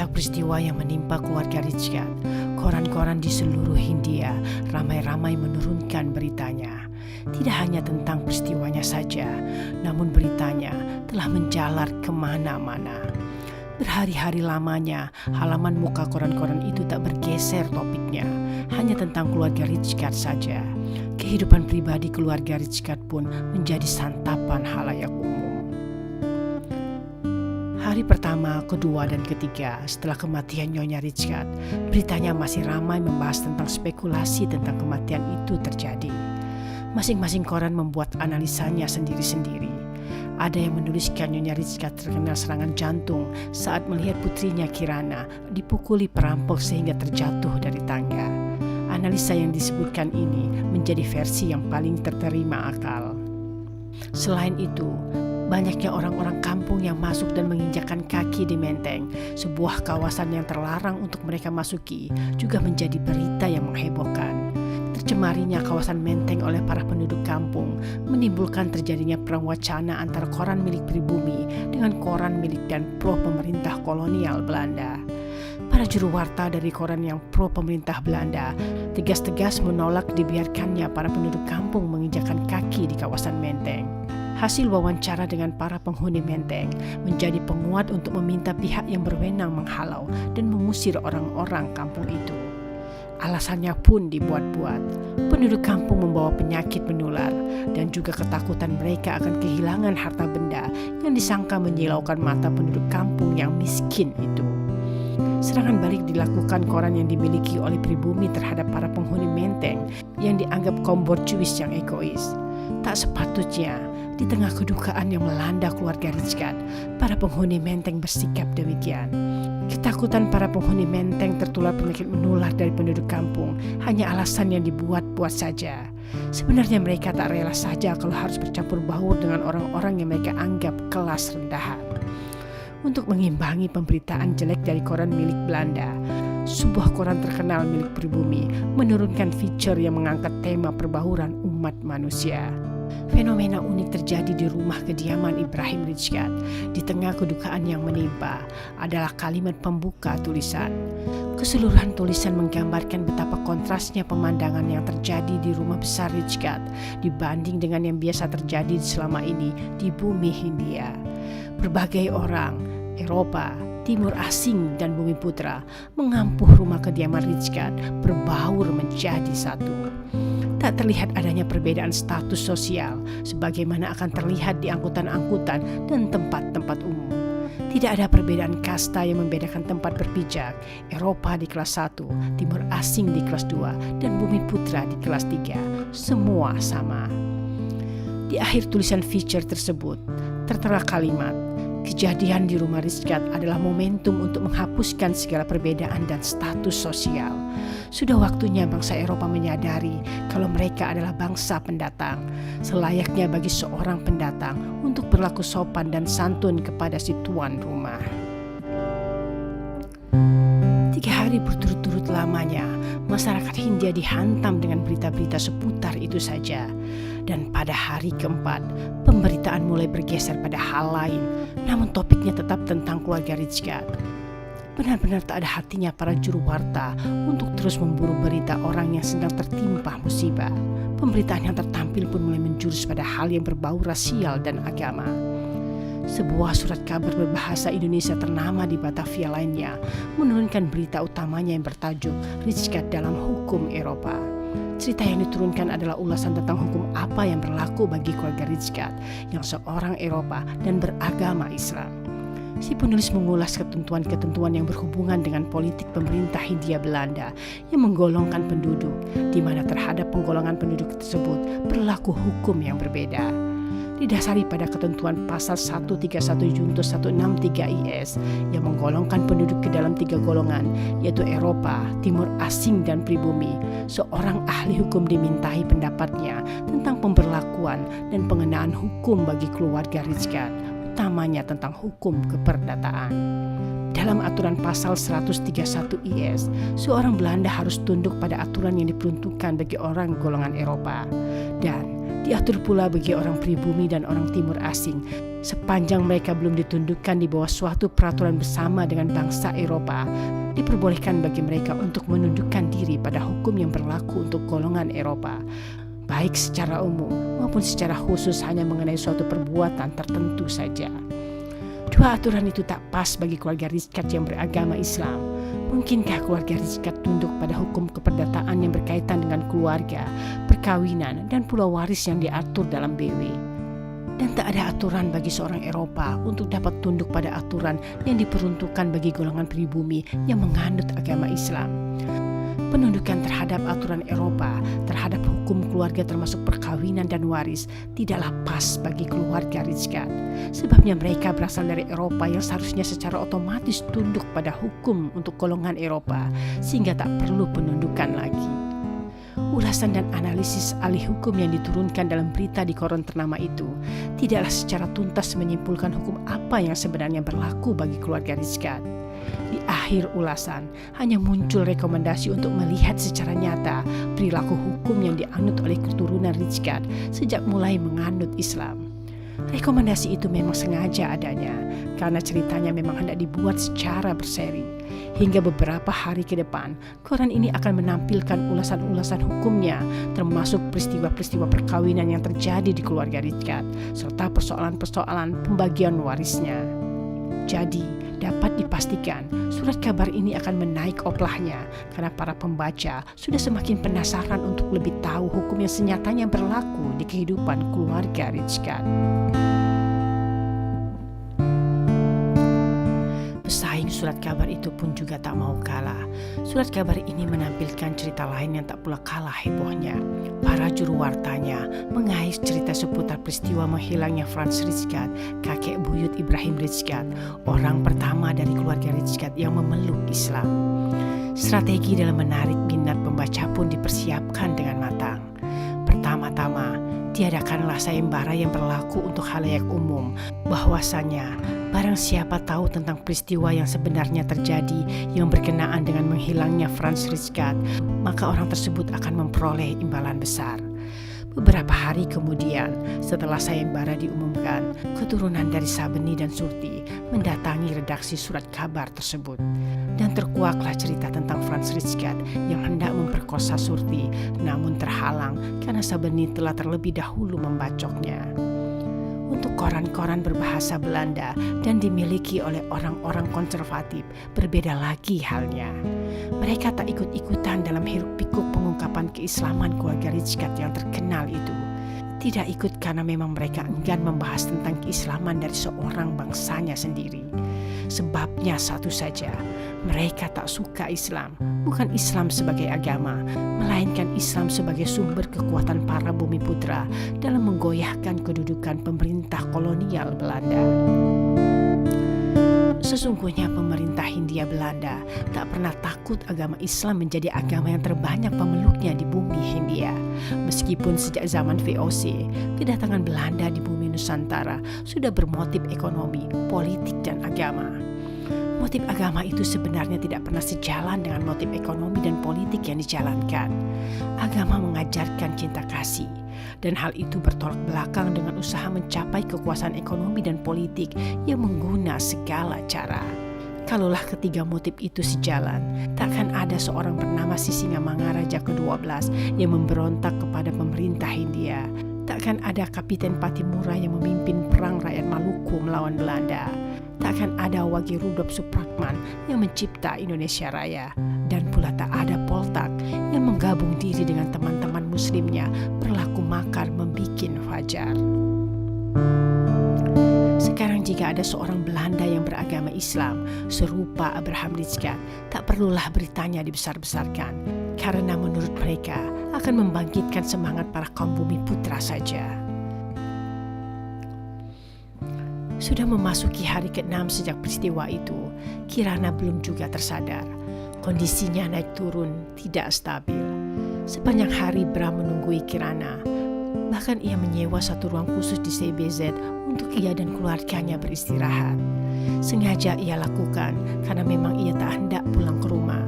Sejak peristiwa yang menimpa keluarga Richard, koran-koran di seluruh Hindia ramai-ramai menurunkan beritanya. Tidak hanya tentang peristiwanya saja, namun beritanya telah menjalar kemana-mana. Berhari-hari lamanya, halaman muka koran-koran itu tak bergeser topiknya, hanya tentang keluarga Richard saja. Kehidupan pribadi keluarga Richard pun menjadi santapan halayak umum. Hari pertama, kedua, dan ketiga setelah kematian Nyonya Richard, beritanya masih ramai membahas tentang spekulasi tentang kematian itu terjadi. Masing-masing koran membuat analisanya sendiri-sendiri. Ada yang menuliskan Nyonya Richard terkena serangan jantung saat melihat putrinya Kirana dipukuli perampok sehingga terjatuh dari tangga. Analisa yang disebutkan ini menjadi versi yang paling terterima akal. Selain itu, banyaknya orang-orang kampung yang masuk dan menginjakkan kaki di Menteng, sebuah kawasan yang terlarang untuk mereka masuki, juga menjadi berita yang menghebohkan. Tercemarinya kawasan Menteng oleh para penduduk kampung menimbulkan terjadinya perang wacana antara koran milik pribumi dengan koran milik dan pro pemerintah kolonial Belanda. Para juru warta dari koran yang pro pemerintah Belanda tegas-tegas menolak dibiarkannya para penduduk kampung menginjakkan kaki di kawasan Menteng. Hasil wawancara dengan para penghuni Menteng menjadi penguat untuk meminta pihak yang berwenang menghalau dan mengusir orang-orang kampung itu. Alasannya pun dibuat-buat. Penduduk kampung membawa penyakit menular dan juga ketakutan mereka akan kehilangan harta benda yang disangka menyilaukan mata penduduk kampung yang miskin itu. Serangan balik dilakukan koran yang dimiliki oleh pribumi terhadap para penghuni Menteng yang dianggap kaum borjuis yang egois. Tak sepatutnya di tengah kedukaan yang melanda keluarga Richard, para penghuni Menteng bersikap demikian. Ketakutan para penghuni Menteng tertular penyakit menular dari penduduk kampung hanya alasan yang dibuat-buat saja. Sebenarnya mereka tak rela saja kalau harus bercampur baur dengan orang-orang yang mereka anggap kelas rendahan. Untuk mengimbangi pemberitaan jelek dari koran milik Belanda, sebuah koran terkenal milik pribumi menurunkan feature yang mengangkat tema perbauran umat manusia. Fenomena unik terjadi di rumah kediaman Ibrahim Richard. Di tengah kedukaan yang menimpa adalah kalimat pembuka tulisan. Keseluruhan tulisan menggambarkan betapa kontrasnya pemandangan yang terjadi di rumah besar Richard dibanding dengan yang biasa terjadi selama ini di bumi Hindia. Berbagai orang, Eropa, Timur Asing, dan Bumi Putra mengampuh rumah kediaman Richard berbaur menjadi satu. Tak terlihat adanya perbedaan status sosial sebagaimana akan terlihat di angkutan-angkutan dan tempat-tempat umum. Tidak ada perbedaan kasta yang membedakan tempat berpijak. Eropa di kelas 1, Timur Asing di kelas 2, dan Bumi Putra di kelas 3. Semua sama. Di akhir tulisan feature tersebut tertera kalimat, kejadian di rumah Richard adalah momentum untuk menghapuskan segala perbedaan dan status sosial. Sudah waktunya bangsa Eropa menyadari kalau mereka adalah bangsa pendatang. Selayaknya bagi seorang pendatang untuk berlaku sopan dan santun kepada si tuan rumah. 3 hari berturut-turut lamanya, masyarakat Hindia dihantam dengan berita-berita seputar itu saja. Dan pada hari keempat, pemberitaan mulai bergeser pada hal lain, namun topiknya tetap tentang keluarga Richard. Benar-benar tak ada hatinya para juru warta untuk terus memburu berita orang yang sedang tertimpa musibah. Pemberitaan yang tertampil pun mulai menjurus pada hal yang berbau rasial dan agama. Sebuah surat kabar berbahasa Indonesia ternama di Batavia lainnya menurunkan berita utamanya yang bertajuk Richard dalam hukum Eropa. Cerita yang diturunkan adalah ulasan tentang hukum apa yang berlaku bagi keluarga Richard yang seorang Eropa dan beragama Islam. Si penulis mengulas ketentuan-ketentuan yang berhubungan dengan politik pemerintah Hindia Belanda yang menggolongkan penduduk, di mana terhadap penggolongan penduduk tersebut berlaku hukum yang berbeda. Didasari pada ketentuan pasal 131 Junto 163 IS yang menggolongkan penduduk ke dalam 3 golongan, yaitu Eropa, Timur Asing, dan pribumi, seorang ahli hukum dimintai pendapatnya tentang pemberlakuan dan pengenaan hukum bagi keluarga Richard. utamanya tentang hukum keperdataan. Dalam aturan pasal 131 IS, seorang Belanda harus tunduk pada aturan yang diperuntukkan bagi orang golongan Eropa, dan diatur pula bagi orang pribumi dan orang timur asing, sepanjang mereka belum ditundukkan di bawah suatu peraturan bersama dengan bangsa Eropa. Diperbolehkan bagi mereka untuk menundukkan diri pada hukum yang berlaku untuk golongan Eropa, baik secara umum maupun secara khusus hanya mengenai suatu perbuatan tertentu saja. Dua aturan itu tak pas bagi keluarga Rijkaard yang beragama Islam. Mungkinkah keluarga Rijkaard tunduk pada hukum keperdataan yang berkaitan dengan keluarga, perkawinan, dan pulau waris yang diatur dalam BW? Dan tak ada aturan bagi seorang Eropa untuk dapat tunduk pada aturan yang diperuntukkan bagi golongan pribumi yang menganut agama Islam. Penundukan terhadap aturan Eropa terhadap hukum keluarga termasuk perkawinan dan waris tidaklah pas bagi keluarga Rijkaard. Sebabnya mereka berasal dari Eropa yang seharusnya secara otomatis tunduk pada hukum untuk golongan Eropa, sehingga tak perlu penundukan lagi. Ulasan dan analisis ahli hukum yang diturunkan dalam berita di koran ternama itu tidaklah secara tuntas menyimpulkan hukum apa yang sebenarnya berlaku bagi keluarga Rijkaard. Di akhir ulasan hanya muncul rekomendasi untuk melihat secara nyata perilaku hukum yang dianut oleh keturunan Rijkaard sejak mulai menganut Islam. Rekomendasi itu memang sengaja adanya karena ceritanya memang hendak dibuat secara berseri. Hingga beberapa hari ke depan, koran ini akan menampilkan ulasan-ulasan hukumnya, termasuk peristiwa-peristiwa perkawinan yang terjadi di keluarga Rijkaard, serta persoalan-persoalan pembagian warisnya. Jadi, dapat dipastikan surat kabar ini akan menaik oplahnya karena para pembaca sudah semakin penasaran untuk lebih tahu hukum yang senyatanya berlaku di kehidupan keluarga Rijkaard. Pesaing surat kabar itu pun juga tak mau kalah. Surat kabar ini menampilkan cerita lain yang tak pula kalah hebohnya. Para juru wartanya mengais cerita seputar peristiwa menghilangnya Franz Rijkaard, kakek buyut Ibrahim Rijkaard, orang pertama dari keluarga Rijkaard yang memeluk Islam. Strategi dalam menarik minat pembaca pun dipersiapkan dengan matang. Pertama-tama, tiadakanlah sayembara yang berlaku untuk khalayak umum, bahwasanya barang siapa tahu tentang peristiwa yang sebenarnya terjadi yang berkenaan dengan menghilangnya Franz Rijkaard, maka orang tersebut akan memperoleh imbalan besar. Beberapa hari kemudian, setelah sayembara diumumkan, keturunan dari Sabeni dan Surti mendatangi redaksi surat kabar tersebut. Dan terkuaklah cerita tentang Franz Rijkaard yang hendak memperkosa Surti, namun terhalang karena Sabeni telah terlebih dahulu membacoknya. Untuk koran-koran berbahasa Belanda dan dimiliki oleh orang-orang konservatif, berbeda lagi halnya. Mereka tak ikut-ikutan dalam hiruk-pikuk pengungkapan keislaman keluarga Rijkaard yang terkenal itu. Tidak ikut karena memang mereka enggan membahas tentang keislaman dari seorang bangsanya sendiri. Sebabnya satu saja, mereka tak suka Islam, bukan Islam sebagai agama, melainkan Islam sebagai sumber kekuatan para bumi putra dalam menggoyahkan kedudukan pemerintah kolonial Belanda. Sesungguhnya pemerintah Hindia Belanda tak pernah takut agama Islam menjadi agama yang terbanyak pemeluknya di bumi Hindia. Meskipun sejak zaman VOC, kedatangan Belanda di bumi Nusantara sudah bermotif ekonomi, politik, dan agama. Motif agama itu sebenarnya tidak pernah sejalan dengan motif ekonomi dan politik yang dijalankan. Agama mengajarkan cinta kasih, dan hal itu bertolak belakang dengan usaha mencapai kekuasaan ekonomi dan politik yang mengguna segala cara. Kalaulah ketiga motif itu sejalan, takkan ada seorang bernama Sisingamangaraja ke-12 yang memberontak kepada pemerintah Hindia. Takkan ada Kapiten Patimura yang memimpin perang rakyat Maluku melawan Belanda. Takkan ada Wage Rudolf Supratman yang mencipta Indonesia Raya. Dan pula tak ada Poltak yang menggabung diri dengan teman-teman muslimnya berlaku makar membikin fajar. Sekarang jika ada seorang Belanda yang beragama Islam serupa Abraham Rijkaard, tak perlulah beritanya dibesar-besarkan, karena menurut mereka akan membangkitkan semangat para kaum bumi putra saja. Sudah memasuki hari ke-6 sejak peristiwa itu, Kirana belum juga tersadar. Kondisinya naik turun, tidak stabil. Sepanjang hari Bram menunggui Kirana. Bahkan ia menyewa satu ruang khusus di CBZ untuk ia dan keluarganya beristirahat. Sengaja ia lakukan karena memang ia tak hendak pulang ke rumah.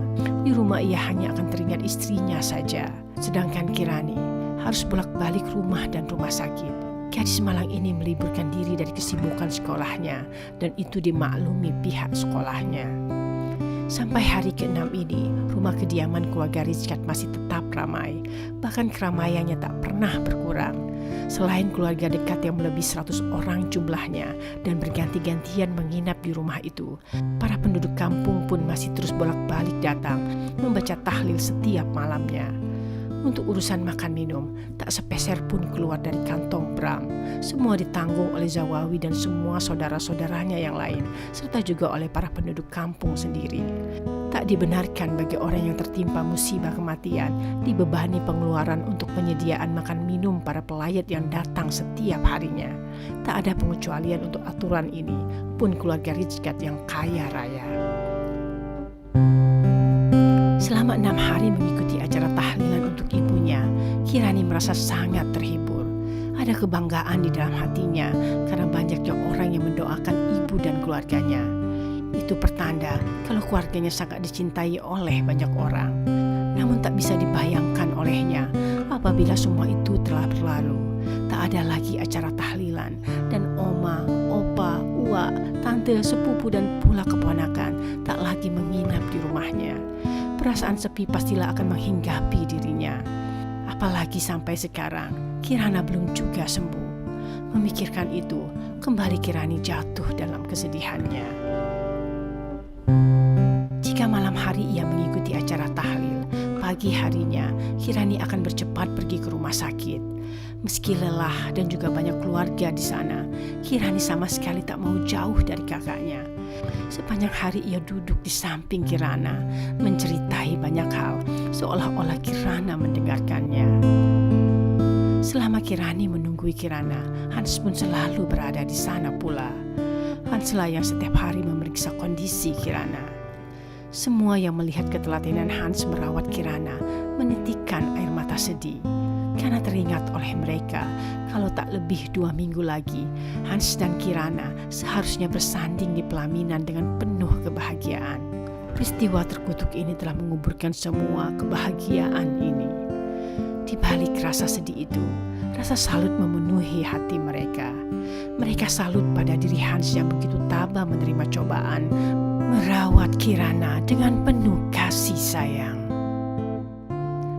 Di rumah ia hanya akan teringat istrinya saja. Sedangkan Kirani harus bolak-balik rumah dan rumah sakit. Gadis malang ini meliburkan diri dari kesibukan sekolahnya dan itu dimaklumi pihak sekolahnya. Sampai hari ke-6 ini, rumah kediaman keluarga Richard masih tetap ramai. Bahkan keramaiannya tak pernah berkurang. Selain keluarga dekat yang melebihi 100 orang jumlahnya dan berganti-gantian menginap di rumah itu, para penduduk kampung pun masih terus bolak-balik datang membaca tahlil setiap malamnya. Untuk urusan makan minum, tak sepeser pun keluar dari kantong Bram. Semua ditanggung oleh Zawawi dan semua saudara-saudaranya yang lain, serta juga oleh para penduduk kampung sendiri. Tak dibenarkan bagi orang yang tertimpa musibah kematian dibebani pengeluaran untuk penyediaan makan minum para pelayat yang datang setiap harinya. Tak ada pengecualian untuk aturan ini, pun keluarga Richard yang kaya raya. Selama 6 hari mengikuti acara tahlilan untuk ibunya, Kirani merasa sangat terhibur. Ada kebanggaan di dalam hatinya karena banyaknya orang yang mendoakan ibu dan keluarganya. Itu pertanda kalau keluarganya sangat dicintai oleh banyak orang. Namun tak bisa dibayangkan olehnya apabila semua itu telah berlalu. Tak ada lagi acara tahlilan dan oma, opa, uak, tante, sepupu dan pula keponakan tak lagi menginap di rumahnya. Perasaan sepi pastilah akan menghinggapi dirinya. Apalagi sampai sekarang, Kirana belum juga sembuh. Memikirkan itu, kembali Kirani jatuh dalam kesedihannya. Jika malam hari ia mengikuti acara tahlil, pagi harinya Kirani akan bercepat pergi ke rumah sakit. Meski lelah dan juga banyak keluarga di sana, Kirani sama sekali tak mau jauh dari kakaknya. Sepanjang hari ia duduk di samping Kirana, menceritai banyak hal, seolah-olah Kirana mendengarkannya. Selama Kirani menunggui Kirana, Hans pun selalu berada di sana pula. Hanslah yang setiap hari memeriksa kondisi Kirana. Semua yang melihat ketelatenan Hans merawat Kirana menitikkan air mata sedih. Karena teringat oleh mereka kalau tak lebih 2 minggu lagi Hans dan Kirana seharusnya bersanding di pelaminan dengan penuh kebahagiaan. Peristiwa terkutuk ini telah menguburkan semua kebahagiaan ini. Di balik rasa sedih itu, rasa salut memenuhi hati mereka. Mereka salut pada diri Hans yang begitu tabah menerima cobaan, merawat Kirana dengan penuh kasih sayang.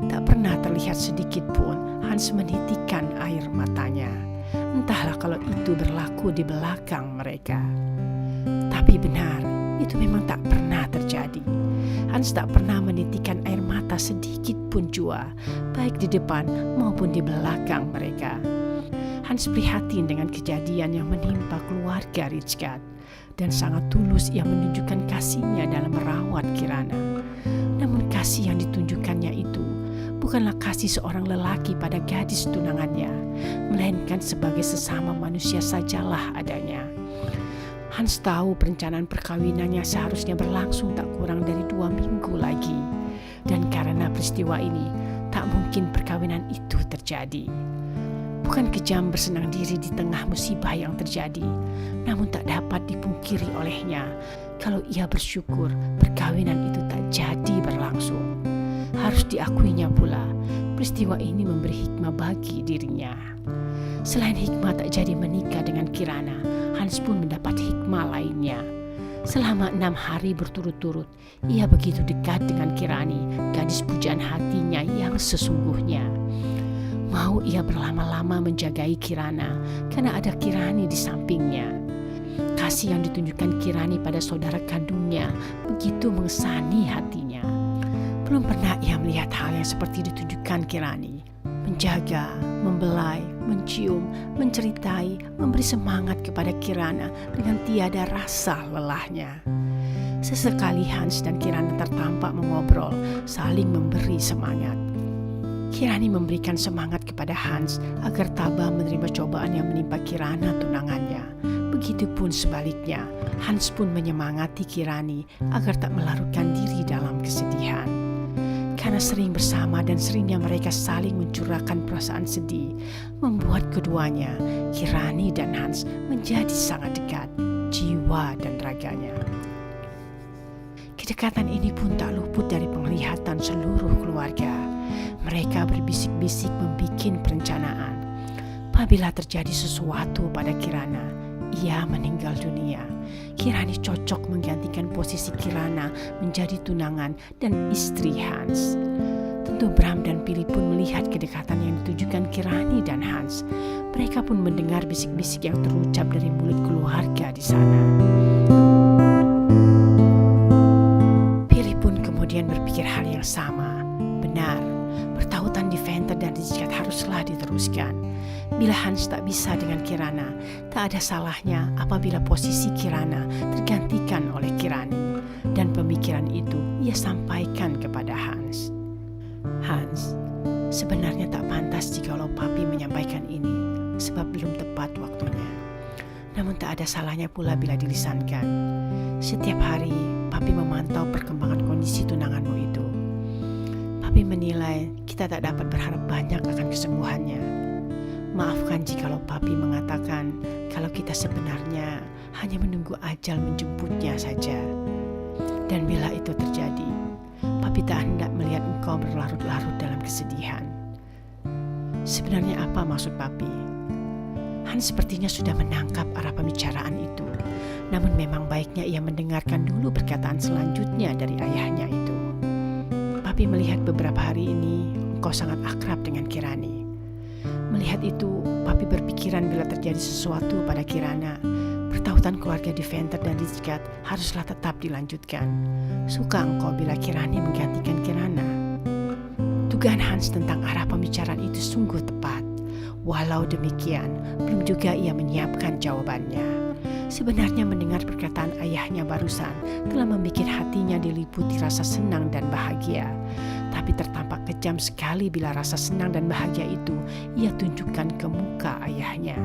Tak pernah terlihat sedikit pun Hans menitikkan air matanya. Entahlah kalau itu berlaku di belakang mereka. Tapi benar, itu memang tak pernah terjadi. Hans tak pernah menitikkan air mata sedikit pun jua, baik di depan maupun di belakang mereka. Hans prihatin dengan kejadian yang menimpa keluarga Richard dan sangat tulus ia menunjukkan kasihnya dalam merawat Kirana. Namun kasih yang ditunjukkannya itu bukanlah kasih seorang lelaki pada gadis tunangannya, melainkan sebagai sesama manusia sajalah adanya. Hans tahu perencanaan perkawinannya seharusnya berlangsung tak kurang dari 2 minggu lagi. Dan karena peristiwa ini, tak mungkin perkawinan itu terjadi. Bukan kejam bersenang diri di tengah musibah yang terjadi, namun tak dapat dipungkiri olehnya kalau ia bersyukur perkawinan itu tak jadi berlangsung. Harus diakuinya pula, peristiwa ini memberi hikmah bagi dirinya. Selain hikmah tak jadi menikah dengan Kirana, Hans pun mendapat hikmah lainnya. Selama 6 hari berturut-turut, ia begitu dekat dengan Kirani, gadis pujaan hatinya yang sesungguhnya. Mau ia berlama-lama menjagai Kirana karena ada Kirani di sampingnya. Kasih yang ditunjukkan Kirani pada saudara kandungnya begitu mengesani hatinya. Belum pernah ia melihat hal yang seperti ditunjukkan Kirani. Menjaga, membelai, mencium, menceritai, memberi semangat kepada Kirana dengan tiada rasa lelahnya. Sesekali Hans dan Kirana tertampak mengobrol, saling memberi semangat. Kirani memberikan semangat kepada Hans agar tabah menerima cobaan yang menimpa Kirana tunangannya. Begitupun sebaliknya, Hans pun menyemangati Kirani agar tak melarutkan diri dalam kesedihan. Karena sering bersama dan seringnya mereka saling mencurahkan perasaan sedih, membuat keduanya, Kirani dan Hans, menjadi sangat dekat, jiwa dan raganya. Kedekatan ini pun tak luput dari penglihatan seluruh keluarga. Mereka berbisik-bisik membuat perencanaan. Apabila terjadi sesuatu pada Kirana, ia meninggal dunia, Kirani cocok menggantikan posisi Kirana menjadi tunangan dan istri Hans. Tentu Bram dan Philip pun melihat kedekatan yang ditujukan Kirani dan Hans. Mereka pun mendengar bisik-bisik yang terucap dari mulut keluarga di sana. Philip pun kemudian berpikir hal yang sama. Benar, pertautan di Venter dan Rijkaard haruslah diteruskan. Bila Hans tak bisa dengan Kirana, tak ada salahnya apabila posisi Kirana tergantikan oleh Kirani. Dan pemikiran itu ia sampaikan kepada Hans. Hans, sebenarnya tak pantas jikalau Papi menyampaikan ini, sebab belum tepat waktunya. Namun tak ada salahnya pula bila dilisankan. Setiap hari Papi memantau perkembangan kondisi tunanganmu itu. Papi menilai kita tak dapat berharap banyak akan kesembuhannya. Maafkan jikalau Papi mengatakan kalau kita sebenarnya hanya menunggu ajal menjemputnya saja. Dan bila itu terjadi, Papi tak hendak melihat engkau berlarut-larut dalam kesedihan. Sebenarnya apa maksud Papi? Hans sepertinya sudah menangkap arah pembicaraan itu. Namun memang baiknya ia mendengarkan dulu perkataan selanjutnya dari ayahnya itu. Papi melihat beberapa hari ini engkau sangat akrab dengan Kirani. Melihat itu, Papi berpikiran bila terjadi sesuatu pada Kirana, pertautan keluarga di Venter dan Rijkaard haruslah tetap dilanjutkan. Suka engkau bila Kirani menggantikan Kirana? Dugaan Hans tentang arah pembicaraan itu sungguh tepat. Walau demikian, belum juga ia menyiapkan jawabannya. Sebenarnya mendengar perkataan ayahnya barusan telah membuat hatinya diliputi rasa senang dan bahagia. Tapi tertampak kejam sekali bila rasa senang dan bahagia itu ia tunjukkan ke muka ayahnya.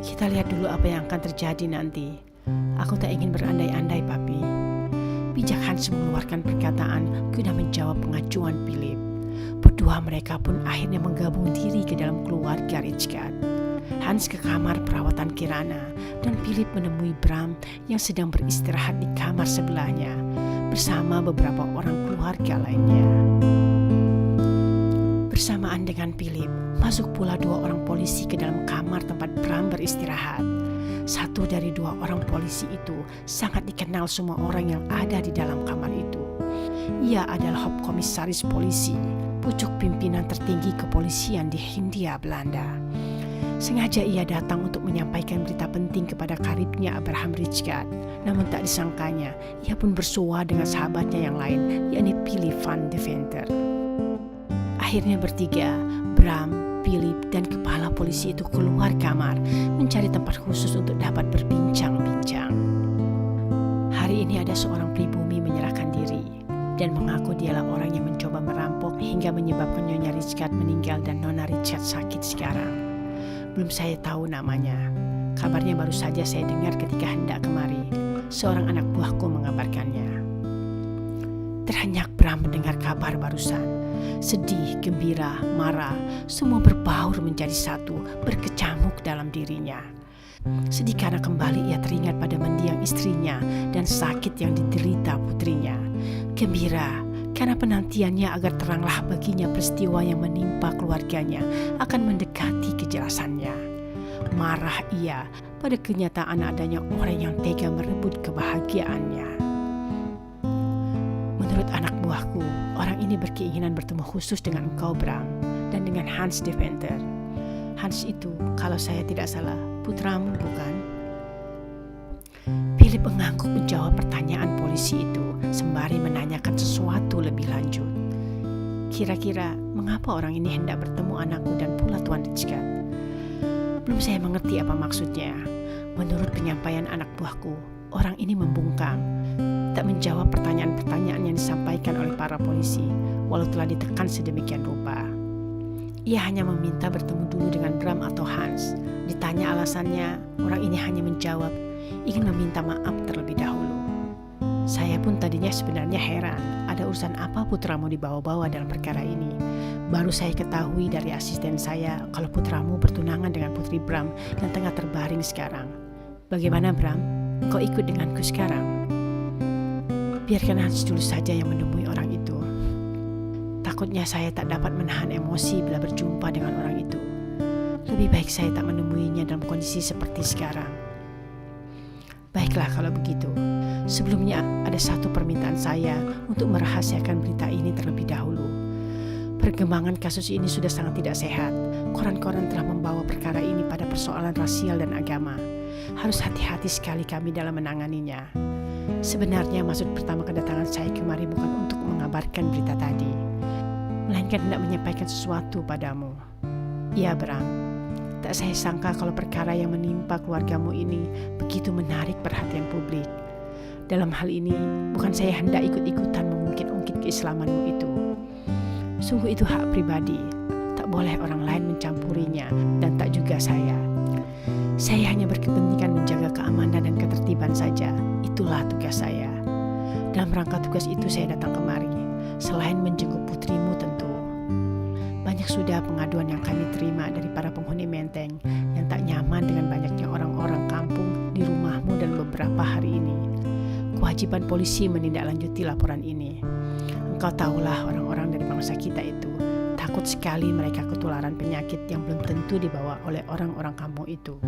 Kita lihat dulu apa yang akan terjadi nanti. Aku tak ingin berandai-andai, Papi. Bijak Hans mengeluarkan perkataan guna menjawab pengajuan Philip. Berdua mereka pun akhirnya menggabung diri ke dalam keluarga Rijkaard. Hans ke kamar perawatan Kirana dan Philip menemui Bram yang sedang beristirahat di kamar sebelahnya bersama beberapa orang keluarga lainnya. Bersamaan dengan Philip, masuk pula 2 orang polisi ke dalam kamar tempat Bram beristirahat. Satu dari 2 orang polisi itu sangat dikenal semua orang yang ada di dalam kamar itu. Ia adalah Hofkomisaris polisi, pucuk pimpinan tertinggi kepolisian di Hindia Belanda. Sengaja ia datang untuk menyampaikan berita penting kepada karibnya Abraham Rijkaard. Namun tak disangkanya, ia pun bersua dengan sahabatnya yang lain, yakni Philip van de Venter. Akhirnya bertiga, Bram, Philip, dan kepala polisi itu keluar kamar, mencari tempat khusus untuk dapat berbincang-bincang. Hari ini ada seorang pribumi menyerahkan diri, dan mengaku dialah orang yang mencoba merampok hingga menyebabkan Nyonya Rijkaard meninggal dan Nona Rijkaard sakit sekarang. Belum saya tahu namanya. Kabarnya baru saja saya dengar ketika hendak kemari. Seorang anak buahku mengabarkannya. Terhenyak Bram mendengar kabar barusan. Sedih, gembira, marah, semua berbaur menjadi satu, berkecamuk dalam dirinya. Sedih karena kembali ia teringat pada mendiang istrinya dan sakit yang diderita putrinya. Gembira karena penantiannya agar teranglah baginya peristiwa yang menimpa keluarganya akan mendekati kejelasannya. Marah ia pada kenyataan adanya orang yang tega merebut kebahagiaannya. Menurut anak buahku, orang ini berkeinginan bertemu khusus dengan engkau, Bram, dan dengan Hans de Venter. Hans itu, kalau saya tidak salah, putramu, bukan? Philip mengangguk menjawab pertanyaan polisi itu, sembari menanyakan sesuatu lebih lanjut. Kira-kira mengapa orang ini hendak bertemu anakku dan pula Tuan Rijkaard? Belum saya mengerti apa maksudnya. Menurut penyampaian anak buahku, orang ini membungkam, tak menjawab pertanyaan-pertanyaan yang disampaikan oleh para polisi, walau telah ditekan sedemikian rupa. Ia hanya meminta bertemu dulu dengan Bram atau Hans. Ditanya alasannya, orang ini hanya menjawab ingin meminta maaf terlebih dahulu. Saya pun tadinya sebenarnya heran, ada urusan apa putramu dibawa-bawa dalam perkara ini. Baru saya ketahui dari asisten saya kalau putramu bertunangan dengan Putri Bram yang tengah terbaring sekarang. Bagaimana Bram? Kau ikut denganku sekarang? Biarkan Hans dulu saja yang menemui orang itu. Takutnya saya tak dapat menahan emosi bila berjumpa dengan orang itu. Lebih baik saya tak menemuinya dalam kondisi seperti sekarang. Baiklah kalau begitu. Sebelumnya ada satu permintaan saya untuk merahasiakan berita ini terlebih dahulu. Perkembangan kasus ini sudah sangat tidak sehat. Koran-koran telah membawa perkara ini pada persoalan rasial dan agama. Harus hati-hati sekali kami dalam menanganinya. Sebenarnya maksud pertama kedatangan saya kemari bukan untuk mengabarkan berita tadi, melainkan hendak menyampaikan sesuatu padamu. Ya Bram, tak saya sangka kalau perkara yang menimpa keluargamu ini begitu menarik perhatian publik. Dalam hal ini, bukan saya hendak ikut-ikutan mengungkit-ungkit keislamanmu itu. Sungguh itu hak pribadi, tak boleh orang lain mencampurinya dan tak juga saya. Saya hanya berkepentingan menjaga keamanan dan ketertiban saja, itulah tugas saya. Dalam rangka tugas itu saya datang kemari, selain menjenguk putrimu tentu. Banyak sudah pengaduan yang kami terima dari para penghuni Menteng yang tak nyaman dengan banyaknya orang-orang kampung di rumahmu dan beberapa hari ini. Kewajiban polisi menindaklanjuti laporan ini. Engkau tahulah orang-orang dari bangsa kita itu takut sekali mereka ketularan penyakit yang belum tentu dibawa oleh orang-orang kampung itu.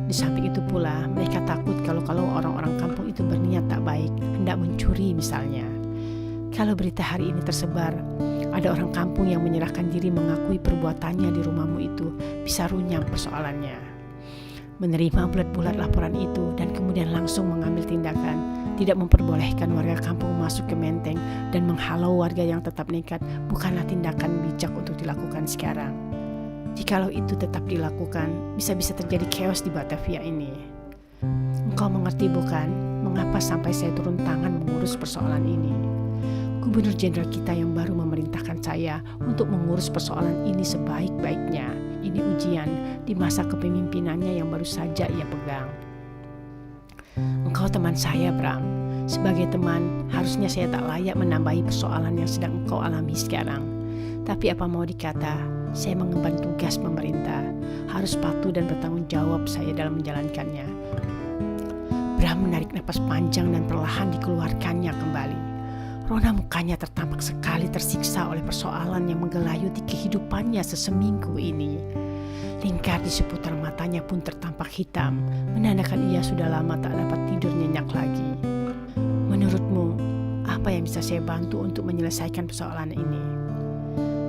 Di samping itu pula mereka takut kalau orang-orang kampung itu berniat tak baik, hendak mencuri misalnya. Kalau berita hari ini tersebar, ada orang kampung yang menyerahkan diri mengakui perbuatannya di rumahmu itu, bisa runyam persoalannya. Menerima bulat-bulat laporan itu dan kemudian langsung mengambil tindakan, tidak memperbolehkan warga kampung masuk ke Menteng dan menghalau warga yang tetap nekat bukanlah tindakan bijak untuk dilakukan sekarang. Jikalau itu tetap dilakukan, bisa-bisa terjadi chaos di Batavia ini. Engkau mengerti bukan mengapa sampai saya turun tangan mengurus persoalan ini? Gubernur Jenderal kita yang baru memerintahkan saya untuk mengurus persoalan ini sebaik-baiknya. Ini ujian di masa kepemimpinannya yang baru saja ia pegang. Engkau teman saya, Bram. Sebagai teman, harusnya saya tak layak menambahi persoalan yang sedang engkau alami sekarang. Tapi apa mau dikata, saya mengemban tugas pemerintah. Harus patuh dan bertanggung jawab saya dalam menjalankannya. Bram menarik napas panjang dan perlahan dikeluarkannya kembali. Rona mukanya tertampak sekali tersiksa oleh persoalan yang menggelayuti kehidupannya seseminggu ini. Lingkar di seputar matanya pun tertampak hitam, menandakan ia sudah lama tak dapat tidur nyenyak lagi. Menurutmu, apa yang bisa saya bantu untuk menyelesaikan persoalan ini?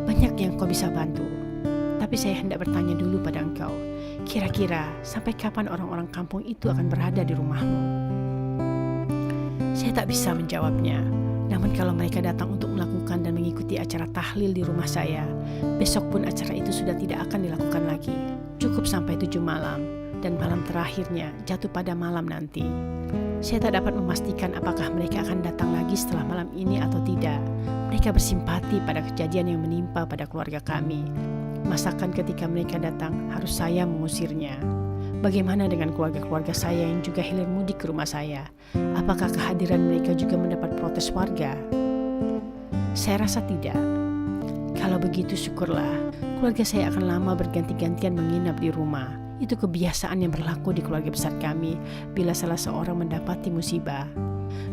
Banyak yang kau bisa bantu, tapi saya hendak bertanya dulu pada engkau. Kira-kira sampai kapan orang-orang kampung itu akan berada di rumahmu? Saya tak bisa menjawabnya. Namun kalau mereka datang untuk melakukan dan mengikuti acara tahlil di rumah saya, besok pun acara itu sudah tidak akan dilakukan lagi. Cukup sampai 7 malam, dan malam terakhirnya jatuh pada malam nanti. Saya tak dapat memastikan apakah mereka akan datang lagi setelah malam ini atau tidak. Mereka bersimpati pada kejadian yang menimpa pada keluarga kami. Masakan ketika mereka datang harus saya mengusirnya. Bagaimana dengan keluarga-keluarga saya yang juga hilir mudik ke rumah saya? Apakah kehadiran mereka juga mendapat protes warga? Saya rasa tidak. Kalau begitu syukurlah, keluarga saya akan lama berganti-gantian menginap di rumah. Itu kebiasaan yang berlaku di keluarga besar kami bila salah seorang mendapati musibah.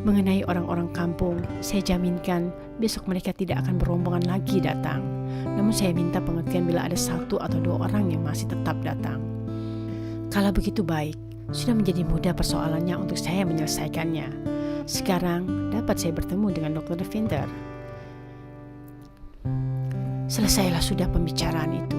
Mengenai orang-orang kampung, saya jaminkan besok mereka tidak akan berombongan lagi datang. Namun saya minta pengertian bila ada 1 atau 2 orang yang masih tetap datang. Kalau begitu baik, sudah menjadi mudah persoalannya untuk saya menyelesaikannya. Sekarang dapat saya bertemu dengan Dr. Deventer. Selesailah sudah pembicaraan itu.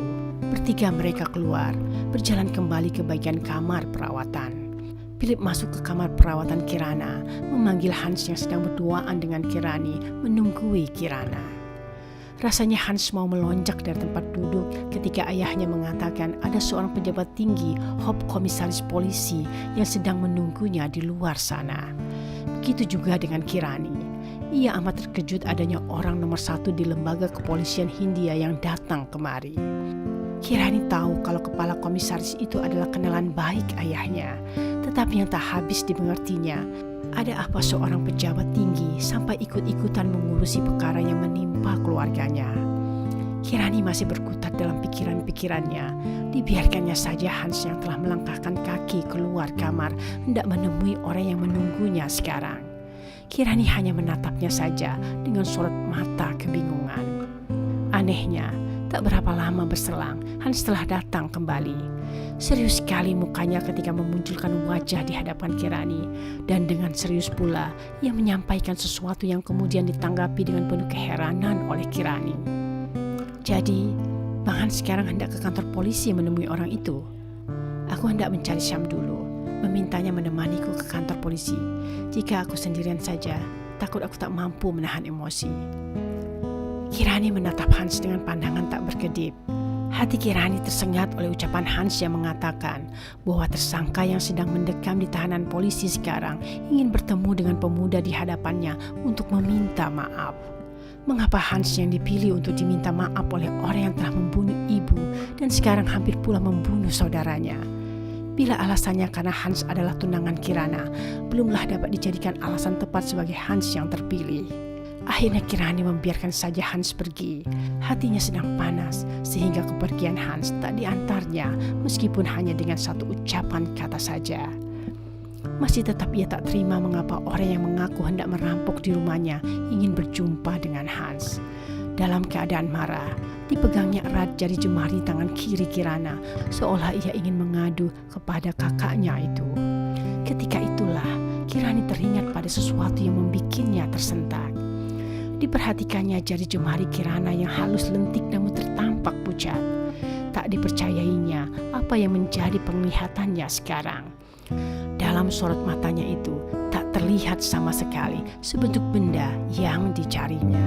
Bertiga mereka keluar, berjalan kembali ke bagian kamar perawatan. Philip masuk ke kamar perawatan Kirana, memanggil Hans yang sedang berduaan dengan Kirani, menunggui Kirana. Rasanya Hans mau melonjak dari tempat duduk ketika ayahnya mengatakan ada seorang pejabat tinggi, Hop komisaris polisi yang sedang menunggunya di luar sana. Begitu juga dengan Kirani. Ia amat terkejut adanya orang nomor 1 di lembaga kepolisian Hindia yang datang kemari. Kirani tahu kalau kepala komisaris itu adalah kenalan baik ayahnya, tetapi yang tak habis dimengertinya Ada apa seorang pejabat tinggi sampai ikut-ikutan mengurusi perkara yang menimpa keluarganya? Kirani masih berkutat dalam pikiran-pikirannya. Dibiarkannya saja Hans yang telah melangkahkan kaki keluar kamar hendak menemui orang yang menunggunya sekarang. Kirani hanya menatapnya saja dengan sorot mata kebingungan. Anehnya, tak berapa lama berselang, Hans telah datang kembali. Serius sekali mukanya ketika memunculkan wajah di hadapan Kirani, dan dengan serius pula ia menyampaikan sesuatu yang kemudian ditanggapi dengan penuh keheranan oleh Kirani. Jadi, Bang Hans sekarang hendak ke kantor polisi menemui orang itu. Aku hendak mencari Syam dulu, memintanya menemaniku ke kantor polisi. Jika aku sendirian saja, takut aku tak mampu menahan emosi. Kirani menatap Hans dengan pandangan tak berkedip. Hati Kirani tersengat oleh ucapan Hans yang mengatakan bahwa tersangka yang sedang mendekam di tahanan polisi sekarang ingin bertemu dengan pemuda di hadapannya untuk meminta maaf. Mengapa Hans yang dipilih untuk diminta maaf oleh orang yang telah membunuh ibu dan sekarang hampir pula membunuh saudaranya? Bila alasannya karena Hans adalah tunangan Kirana, belumlah dapat dijadikan alasan tepat sebagai Hans yang terpilih. Akhirnya Kirani membiarkan saja Hans pergi. Hatinya sedang panas sehingga kepergian Hans tak diantarnya meskipun hanya dengan satu ucapan kata saja. Masih tetap ia tak terima mengapa orang yang mengaku hendak merampok di rumahnya ingin berjumpa dengan Hans. Dalam keadaan marah, dipegangnya erat jari jemari tangan kiri Kirana seolah ia ingin mengadu kepada kakaknya itu. Ketika itulah Kirani teringat pada sesuatu yang membikinnya tersentak. Diperhatikannya jari jemari Kirana yang halus lentik namun tertampak pucat. Tak dipercayainya apa yang menjadi penglihatannya sekarang. Dalam sorot matanya itu tak terlihat sama sekali sebentuk benda yang dicarinya.